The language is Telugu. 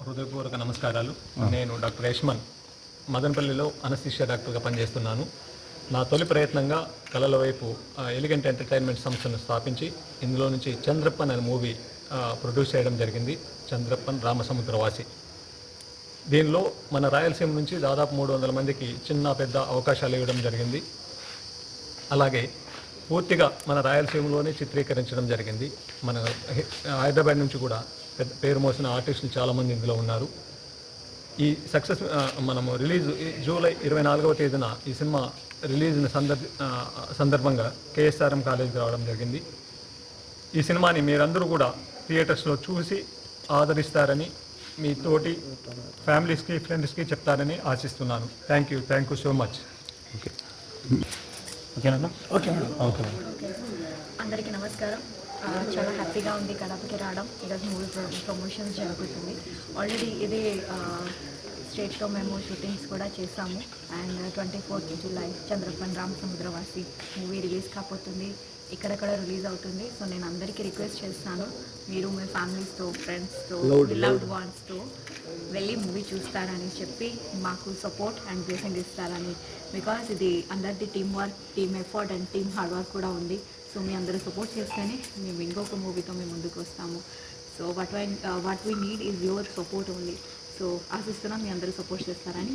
హృదయపూర్వక నమస్కారాలు. నేను డాక్టర్ యష్మన్ మదనపల్లిలో అనస్థీషియా డాక్టర్గా పనిచేస్తున్నాను. నా తొలి ప్రయత్నంగా కళల వైపు ఎలిగెంట్ ఎంటర్టైన్మెంట్ సంస్థను స్థాపించి ఇందులో నుంచి చంద్రప్పన్ అనే మూవీ ప్రొడ్యూస్ చేయడం జరిగింది. చంద్రప్పన్ రామసముద్రవాసి. దీనిలో మన రాయలసీమ నుంచి దాదాపు 300 మందికి చిన్న పెద్ద అవకాశాలు ఇవ్వడం జరిగింది. అలాగే పూర్తిగా మన రాయలసీమలోనే చిత్రీకరించడం జరిగింది. మన హైదరాబాద్ నుంచి కూడా పెద్ద పేరు మోసిన ఆర్టిస్టులు చాలామంది ఇందులో ఉన్నారు. ఈ సక్సెస్ మనము రిలీజ్ జూలై 24వ తేదీన ఈ సినిమా రిలీజ్ని సందర్భంగా కేఎస్ఆర్ఎం కాలేజీకి రావడం జరిగింది. ఈ సినిమాని మీరందరూ కూడా థియేటర్స్లో చూసి ఆదరిస్తారని, మీ తోటి ఫ్యామిలీస్కి ఫ్రెండ్స్కి చెప్తారని ఆశిస్తున్నాను. Thank you so much. Okay ఓకేనా? Okay okay. అందరికీ నమస్కారం. చాలా హ్యాపీగా ఉంది కడపకి రావడం. ఈరోజు మూవీ ప్రమోషన్స్ జరుగుతుంది. ఆల్రెడీ ఇదే స్టేట్లో మేము షూటింగ్స్ కూడా చేసాము. And 24th July Chandrappan Ramasamudravasi movie release కాబోతుంది. ఇక్కడక్కడ రిలీజ్ అవుతుంది. సో నేను అందరికీ రిక్వెస్ట్ చేస్తాను, మీరు మీ ఫ్యామిలీస్తో, ఫ్రెండ్స్తో, లవ్డ్ వన్స్తో వెళ్ళి మూవీ చూస్తారని చెప్పి మాకు సపోర్ట్ అండ్ బ్లెస్సింగ్ ఇస్తారని. బికాస్ ఇది అందరిది team work, team effort and team hard work కూడా ఉంది. సో మీ అందరూ సపోర్ట్ చేస్తేనే మేము ఇంకొక మూవీతో మేము ముందుకు వస్తాము. So what we need is your support only. So ఆశిస్తున్నాం మీ అందరూ సపోర్ట్ చేస్తారని.